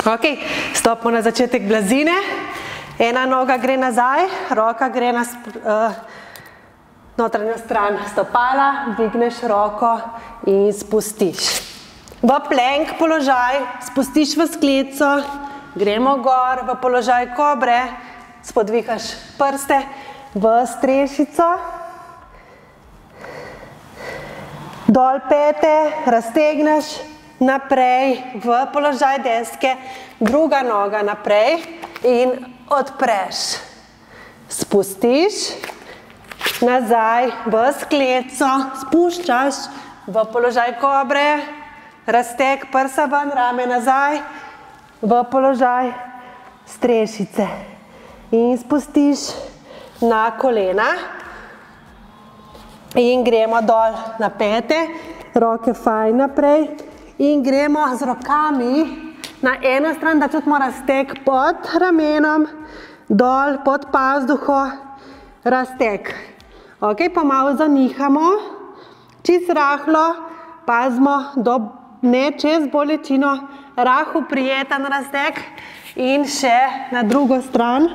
Ok, stopimo na začetek blazine. Ena noga gre nazaj, roka gre na notranjo stran stopala, dvigneš roko in spustiš. V plank položaj, spustiš v sklico, gremo gor, v položaj kobre, spodvihaš prste v strešico, dol pete, raztegneš naprej v položaj deske, druga noga naprej in odpreš. Spustiš nazaj v sklico, spuščaš v položaj kobre, razteg prsa ven, rame nazaj, v položaj strešice. In spustiš na kolena in gremo dol na pete, roke fajn naprej in gremo z rokami na eno stran, da čutimo razteg pod ramenom, dol pod pazduho, razteg. Ok, pa malo zanihamo, čisto rahlo, pazimo, ne čez bolečino, rahel prijeten razteg in še na drugo stran,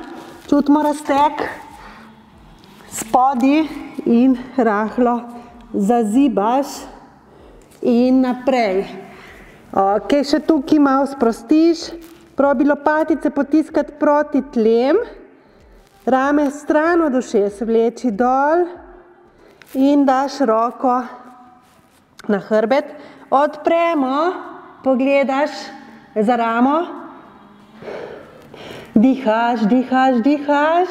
čutimo razteg, spodi in rahlo zazibaš in naprej. Ok, še tukaj malo sprostiš, probi lopatice potiskati proti tlem, rame stran od ušes vleči dol in daš roko na hrbet, odpremo, pogledaš za ramo, dihaš, dihaš, dihaš,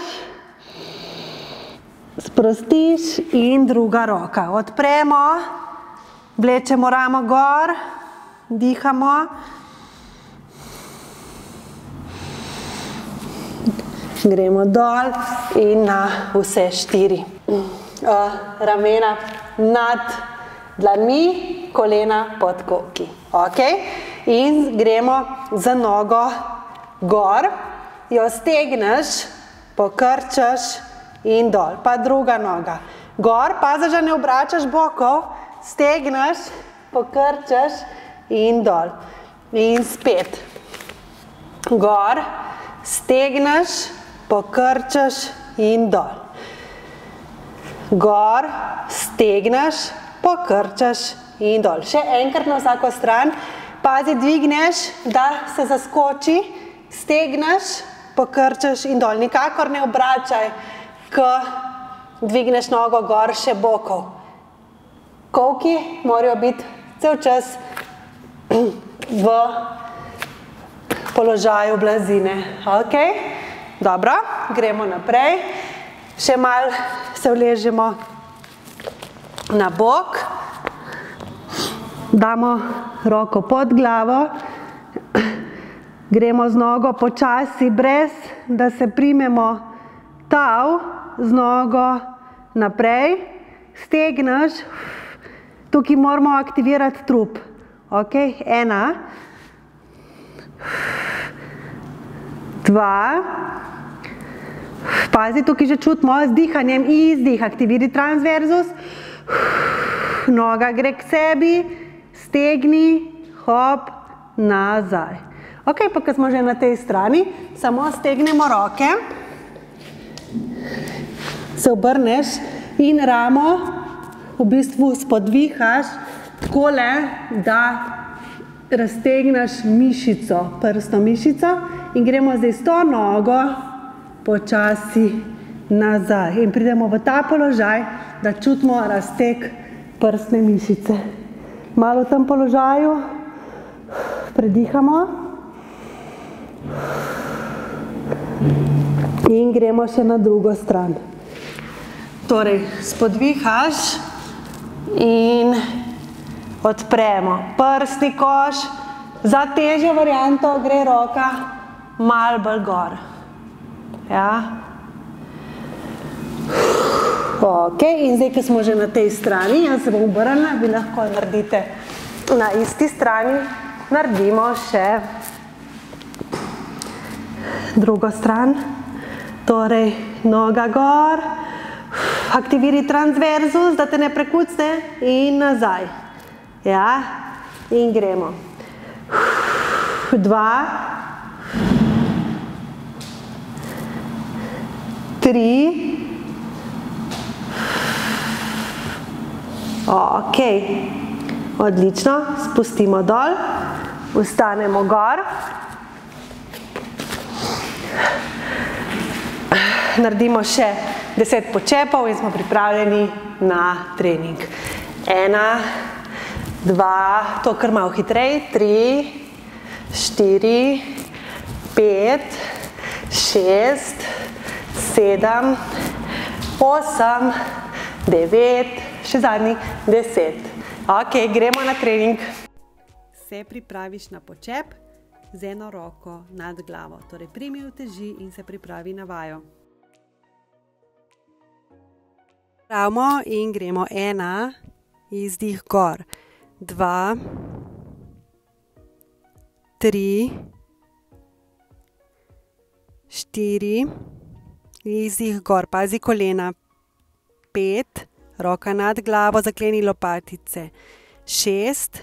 sprostiš in druga roka. Odpremo, vlečemo ramo gor, dihamo, gremo dol in na vse 4. Ramena nad dlanmi, kolena pod koki. Ok? In gremo za nogo gor, jo stegneš, pokrčaš in dol. Pa druga noga. Gor, pazi, že ne obračaš bokov, stegneš, pokrčaš in dol. In spet. Gor, stegneš, pokrčaš in dol. Gor, stegneš, pokrčaš in dol. Še enkrat na vsako stran. Pazi, dvigneš, da se zaskoči, stegneš, pokrčaš in dol. Nikakor ne obračaj, ko dvigneš nogo gor, še bokov. Kolki morajo biti cel čas v položaju blazine. Ok? Dobro, gremo naprej. Še malo se vležemo na bok. Damo roko pod glavo. Gremo z nogo počasi, brez da se primemo tav, z nogo naprej. Stegneš. Tukaj moramo aktivirati trup. Ok, 1, 2. Pazi, tukaj že čutimo z dihanjem, izdih, aktiviri transverzus. Noga gre k sebi, stegni, hop, nazaj. Ok, pa ko smo že na tej strani, samo stegnemo roke, se obrneš in ramo v bistvu spodvihaš takole, da raztegneš mišico, prsno mišico in gremo zdaj s to nogo počasi nazaj. In pridemo v ta položaj, da čutimo razteg prsne mišice. Malo v tem položaju predihamo in gremo še na drugo stran. Torej, spodvihaš in odpremo prsni koš. Za težjo varianto gre roka malo bolj gor. Ja. Ok, in zdaj, ko smo že na tej strani, jaz se bom obrnila, vi lahko naredite na isti strani, naredimo še drugo stran. Torej, noga gor, aktiviri transverzus, da te ne prekucne in nazaj. Ja, in gremo. 2, 3. Ok, odlično, spustimo dol, vstanemo gor. Naredimo še 10 počepov in smo pripravljeni na trening. 1, 2, to kar malo hitreje, 3, 4, 5, 6, 7, 8, 9, še zadnji, 10. Ok, gremo na trening. Se pripraviš na počep z eno roko nad glavo. Torej, primi uteži in se pripravi na vajo. Pravimo in gremo. 1, izdih gor. 2, 3, 4, izdih gor. Pazi kolena. 5, roka nad glavo, zakleni lopatice. 6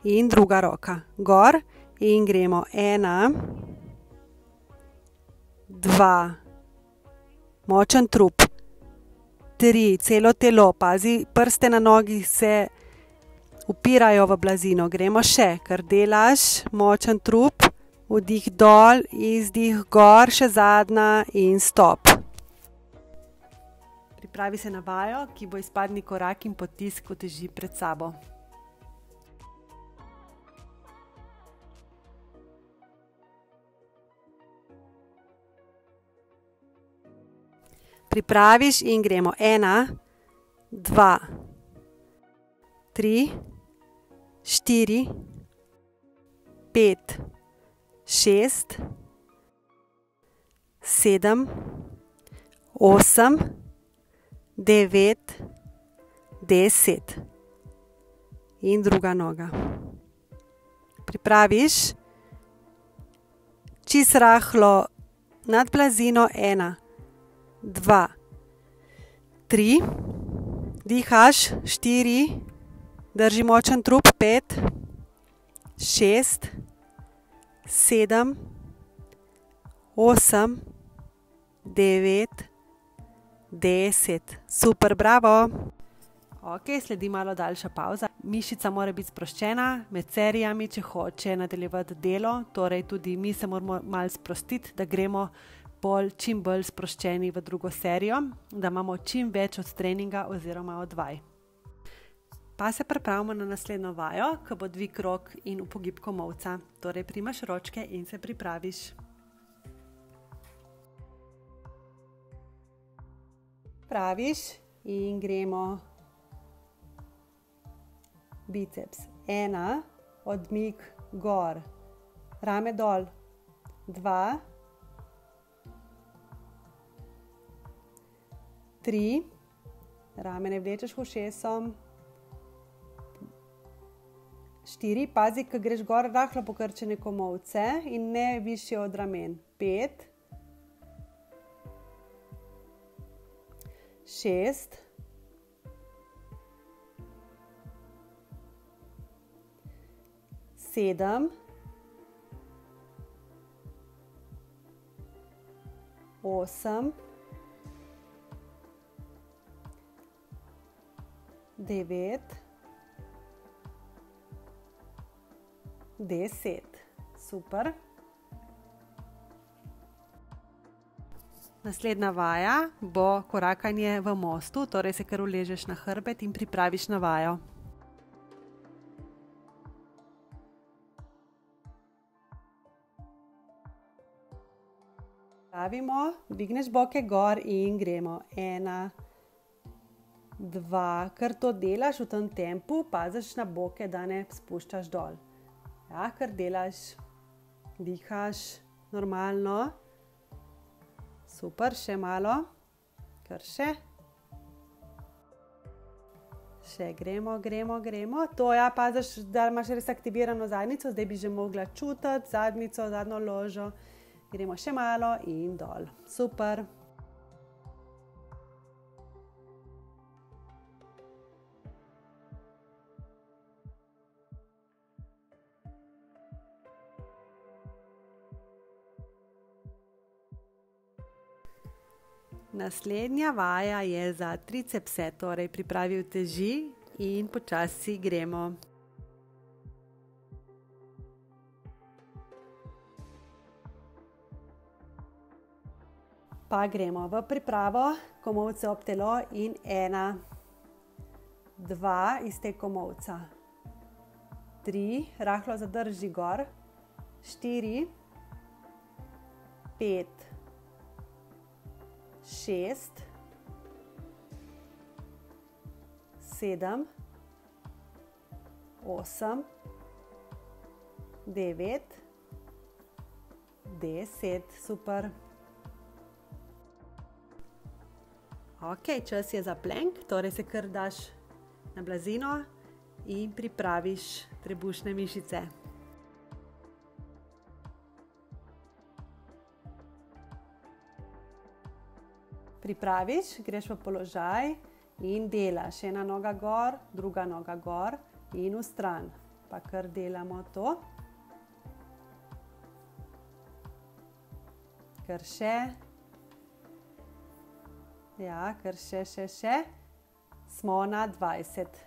in druga roka. Gor in gremo. 1, 2, močen trup. 3, celo telo, pazi, prste na nogi se upirajo v blazino. Gremo še, kar delaš, močen trup, vdih dol, izdih gor, še zadnja in stop. Pripravi se na vajo, ki bo izpadni korak in potisk uteži pred sabo. Pripraviš in gremo. 1, 2, 3, 4, 5, 6, 7, 8, 9, 10. In druga noga. Pripraviš čisto rahlo nad blazino. 1, 2, 3, dihaš. 4, drži močen trup. 5, 6, 7, 8, 9, 10. Super, bravo! Ok, sledi malo daljša pavza. Mišica mora biti sproščena med serijami, če hoče nadaljevati delo. Torej tudi mi se moramo malo sprostiti, da gremo čim bolj sproščeni v drugo serijo, da imamo čim več od treninga oziroma od vaj. Pa se pripravimo na naslednjo vajo, ko bo dvig rok in upogib komolca. Torej primaš ročke in se pripraviš. Praviš in gremo. Biceps. 1, odmik gor, rame dol. 2, 3, rame ne vlečeš v ušesom. 4, pazi, ko greš gor, rahlo pokrčene komolce in ne višje od ramen. 5, 6, 7, 8, 9, 10. Super. Naslednja vaja bo korakanje v mostu, torej se kar uležeš na hrbet in pripraviš na vajo. Pravimo, dvigneš boke gor in gremo. 1, 2, kar to delaš v tem tempu, paziš na boke, da ne spuščaš dol. Ja, kar delaš, dihaš normalno. Super, še malo, kar še. Še gremo. To ja, paziš, da imaš res aktivirano zadnjico, zdaj bi že mogla čutiti zadnjico, zadnjo ložo. Gremo še malo in dol. Super. Naslednja vaja je za tricepse, torej pripravi uteži in počasi gremo. Pa gremo v pripravo, komolce ob telo in 1, 2, iztek komolca, 3, rahlo zadrži gor, 4, 5, 6, 7, 8, 9, 10, super. Ok, čas je za plank, torej se kar daš na blazino in pripraviš trebušne mišice. Pripraviš, greš v položaj in delaš. Ena noga gor, druga noga gor in v stran. Pa kar delamo to. Kar še. Ja, kar še. Smo na 20.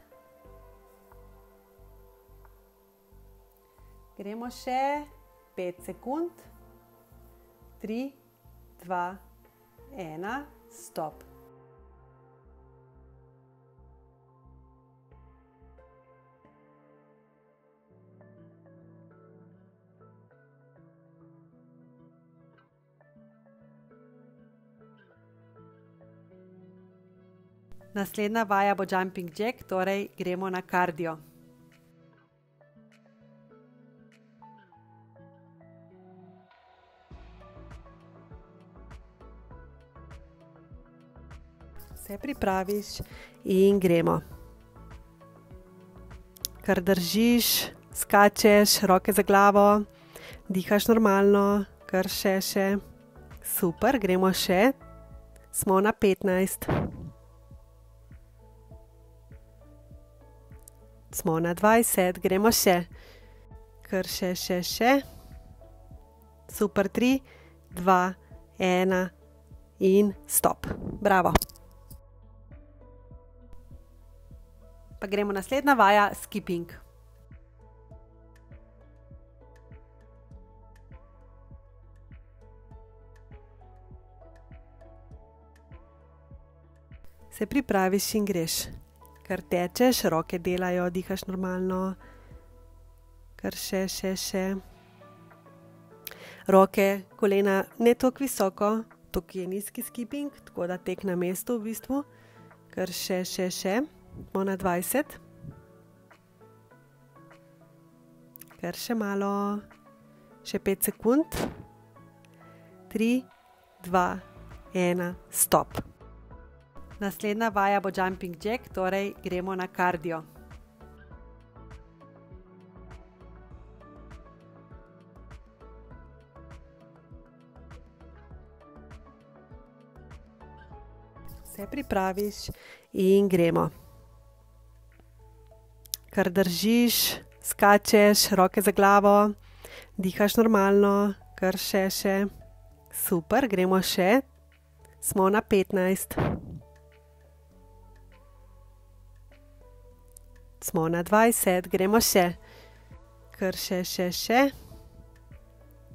Gremo še 5 sekund. 3, 2, 1, stop. Naslednja vaja bo jumping jack, torej gremo na kardio. Se pripraviš in gremo. Kar držiš, skačeš, roke za glavo, dihaš normalno, kar še. Super, gremo še. Smo na 15. Smo na 20, gremo še. Kar še. Super, 3, 2, 1 in stop. Bravo. Pa gremo naslednja vaja, skipping. Se pripraviš in greš. Kar tečeš, roke delajo, dihaš normalno. Kar še. Roke, kolena ne toliko visoko, tukaj je nizki skipping, tako da tek na mestu v bistvu. Kar še. Smo na 20. Kar še malo. Še 5 sekund. 3, 2, 1, stop. Naslednja vaja bo jumping jack, torej gremo na kardio. Se pripraviš in gremo. Kar držiš, skačeš, roke za glavo, dihaš normalno, kar še. Super, gremo še. Smo na 15. Smo na 20, gremo še. Kar še.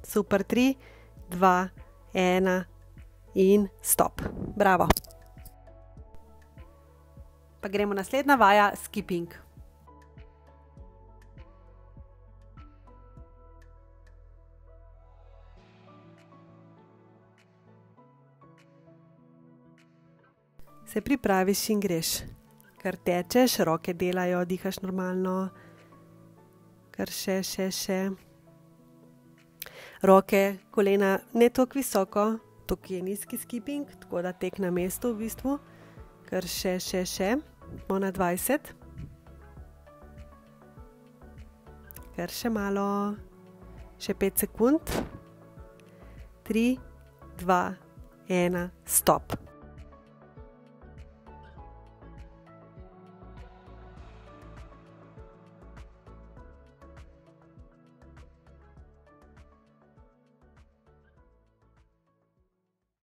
Super, 3, 2, 1 in stop. Bravo. Pa gremo naslednja vaja, skipping. Se pripraviš in greš. Kar tečeš, roke delajo, dihaš normalno. Kar še. Roke, kolena ne toliko visoko, tukaj je nizki skipping, tako da tek na mestu v bistvu. Kar še. Smo na 20. Kar še malo. Še 5 sekund. 3, 2, 1, stop.